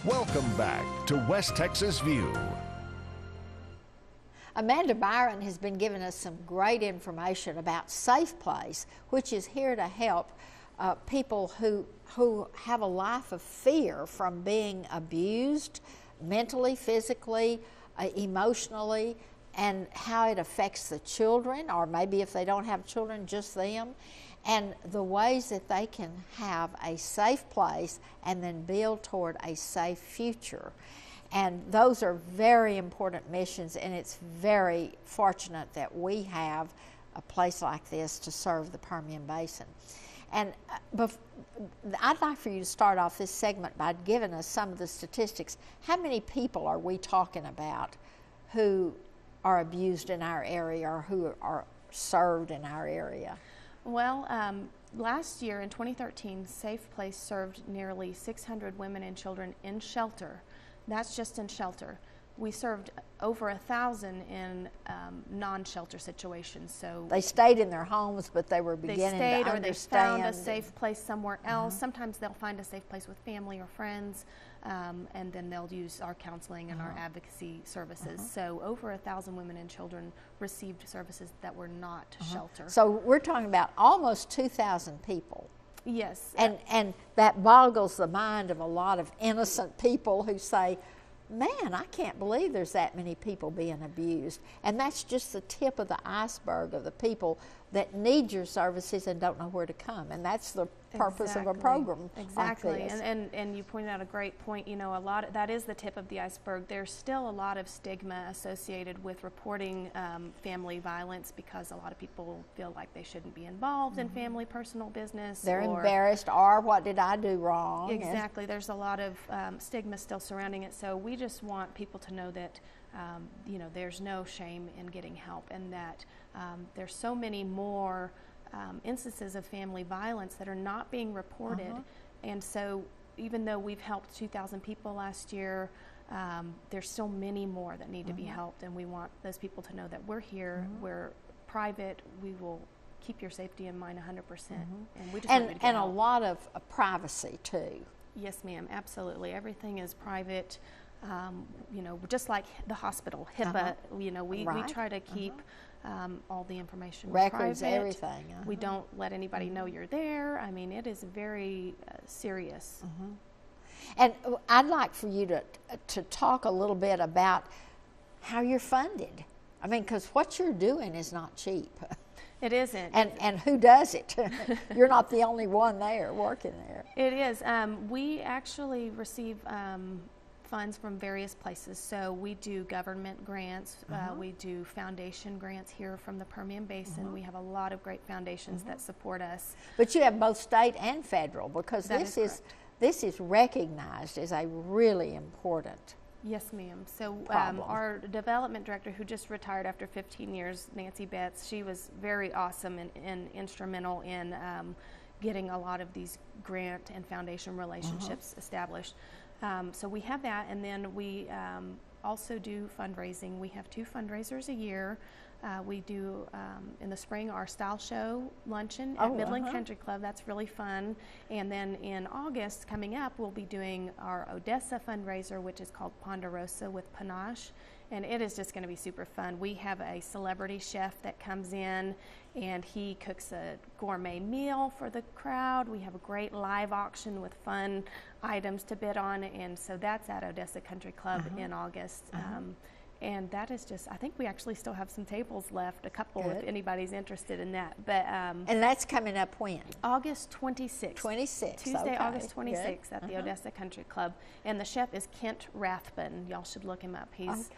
Welcome back to West Texas View. Amanda Byron has been giving us some great information about Safe Place, which is here to help people who have a life of fear from being abused mentally, physically, emotionally, and how it affects the children, or maybe if they don't have children, just them, and the ways that they can have a safe place and then build toward a safe future. And those are very important missions, and it's very fortunate that we have a place like this to serve the Permian Basin. And I'd like for you to start off this segment by giving us some of the statistics. How many people are we talking about who are abused in our area or who are served in our area? Well, last year in 2013, Safe Place served nearly 600 women and children in shelter. That's just in shelter. We served over 1,000 in non-shelter situations. So they stayed in their homes, but they were beginning to understand. Or they found a safe place somewhere else. Sometimes they'll find a safe place with family or friends, and then they'll use our counseling and our advocacy services. So over 1,000 women and children received services that were not shelter. So we're talking about almost 2,000 people. Yes. And that boggles the mind of a lot of innocent people who say, man, I can't believe there's that many people being abused. And that's just the tip of the iceberg of the people that need your services and don't know where to come. And that's the purpose of a program like this. And you pointed out a great point. You know, that is the tip of the iceberg. There's still a lot of stigma associated with reporting family violence, because a lot of people feel like they shouldn't be involved in family personal business. They're embarrassed, or what did I do wrong? Exactly. There's a lot of stigma still surrounding it. So we just want people to know that you know, there's no shame in getting help, and that there's so many more instances of family violence that are not being reported. And so even though we've helped 2,000 people last year, there's still many more that need to be helped, and we want those people to know that we're here, we're private, we will keep your safety in mind 100%. And we just want you to get and help. a lot of privacy too. Yes, ma'am, absolutely. Everything is private. You know, just like the hospital, HIPAA, you know, we try to keep all the information records, private. Everything. We don't let anybody know you're there. I mean, it is very serious. And I'd like for you to talk a little bit about how you're funded. I mean, because what you're doing is not cheap. It isn't. And who does it? You're not the only one there working there. It is. We actually receive funds from various places. So we do government grants, we do foundation grants here from the Permian Basin. We have a lot of great foundations that support us. But you have both state and federal, because this is recognized as a really important. Yes, ma'am. So our development director, who just retired after 15 years, Nancy Betts, she was very awesome and instrumental in getting a lot of these grant and foundation relationships established. So we have that, and then we also do fundraising. We have 2 fundraisers a year. We do in the spring our style show luncheon at Midland Country Club. That's really fun. And then in August coming up, we'll be doing our Odessa fundraiser, which is called Ponderosa with Panache. And it is just going to be super fun. We have a celebrity chef that comes in, and he cooks a gourmet meal for the crowd. We have a great live auction with fun items to bid on, and so that's at Odessa Country Club in August. And that is just, I think we actually still have some tables left, a couple. Good. If anybody's interested in that. But and that's coming up when? August 26th. 26th. Tuesday, August 26th at the Odessa Country Club. And the chef is Kent Rathbun. Y'all should look him up. He's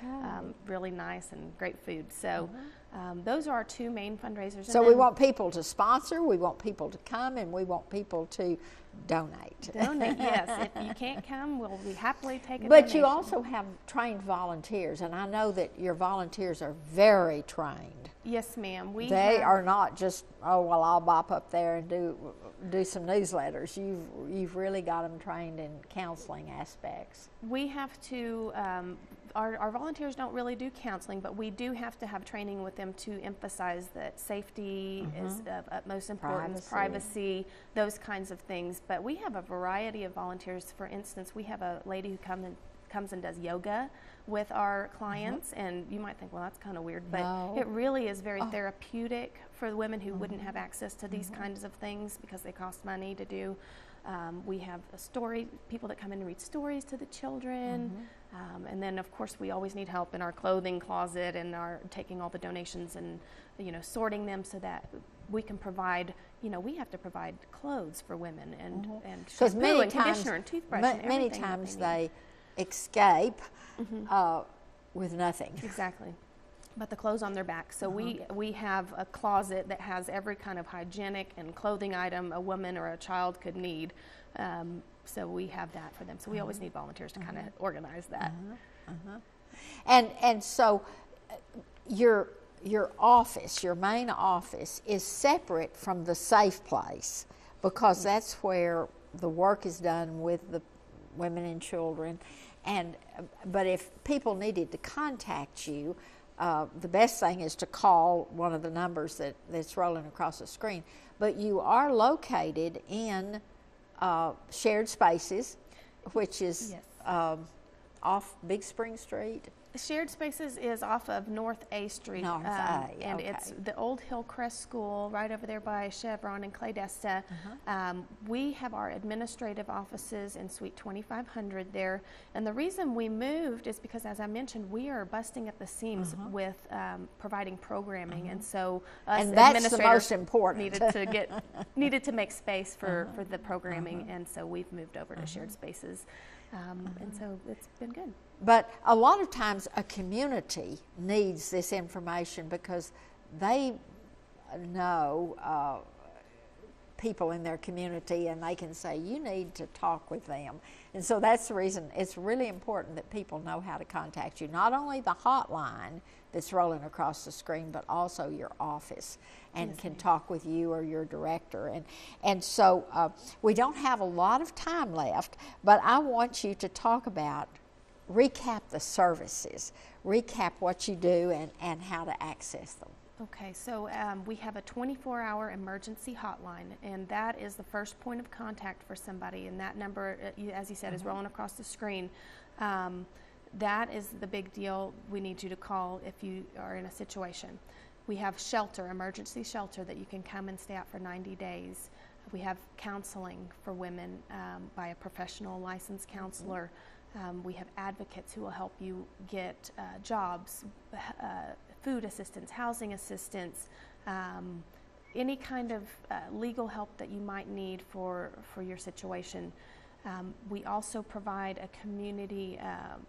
really nice and great food. So those are our 2 main fundraisers. So we want people to sponsor, we want people to come, and we want people to donate. Donate, yes. If you can't come, we'll be happily take a But donation. you also have trained volunteers, and I know that your volunteers are very trained. Yes, ma'am. They are not just, oh, well, I'll bop up there and do some newsletters. You've really got them trained in counseling aspects. We have to, our volunteers don't really do counseling, but we do have to have training with them to emphasize that safety is of utmost importance, privacy, those kinds of things. But we have a variety of volunteers. For instance, we have a lady who comes and does yoga with our clients, and you might think, well, that's kind of weird, but it really is very therapeutic for the women who wouldn't have access to these kinds of things because they cost money to do. We have people that come in and read stories to the children, and then of course we always need help in our clothing closet and taking all the donations and sorting them so that we can provide. We have to provide clothes for women and shampoo and conditioner and toothbrush. Many times they escape with nothing. Exactly. But the clothes on their back. So we have a closet that has every kind of hygienic and clothing item a woman or a child could need. So we have that for them. So we always need volunteers to kind of organize that. And so your office, your main office, is separate from the safe place because that's where the work is done with the women and children. But if people needed to contact you, the best thing is to call one of the numbers that's rolling across the screen. But you are located in Shared Spaces, which is off Big Spring Street. Shared Spaces is off of North A Street. And it's the old Hillcrest School right over there by Chevron and Claydesta. We have our administrative offices in Suite 2500 there. And the reason we moved is because, as I mentioned, we are busting at the seams with providing programming. And so us that's the most important. needed to make space for the programming. And so we've moved over to Shared Spaces. And so it's been good. But a lot of times a community needs this information because they know people in their community and they can say, you need to talk with them. And so that's the reason it's really important that people know how to contact you. Not only the hotline that's rolling across the screen, but also your office and can talk with you or your director. And so we don't have a lot of time left, but I want you to recap the services, recap what you do and how to access them. Okay, so we have a 24-hour emergency hotline, and that is the first point of contact for somebody, and that number, as you said, is rolling across the screen. That is the big deal we need you to call if you are in a situation. We have emergency shelter that you can come and stay out for 90 days. We have counseling for women by a professional licensed counselor. We have advocates who will help you get jobs, food assistance, housing assistance, any kind of legal help that you might need for your situation. We also provide a community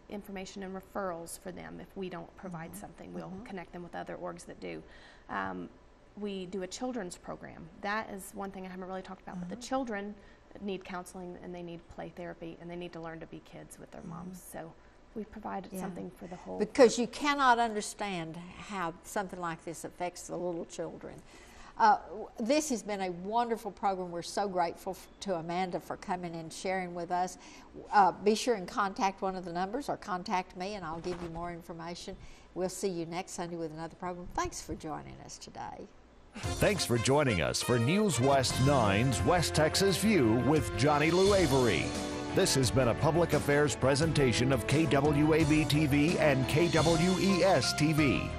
information and referrals for them. If we don't provide something, we'll connect them with other orgs that do. We do a children's program. That is one thing I haven't really talked about, but the children need counseling and they need play therapy and they need to learn to be kids with their moms. So we provided something for the whole. Because you cannot understand how something like this affects the little children. This has been a wonderful program. We're so grateful to Amanda for coming and sharing with us. Be sure and contact one of the numbers or contact me and I'll give you more information. We'll see you next Sunday with another program. Thanks for joining us today. Thanks for joining us for News West 9's West Texas View with Johnny Lou Avery. This has been a public affairs presentation of KWAB-TV and KWES-TV.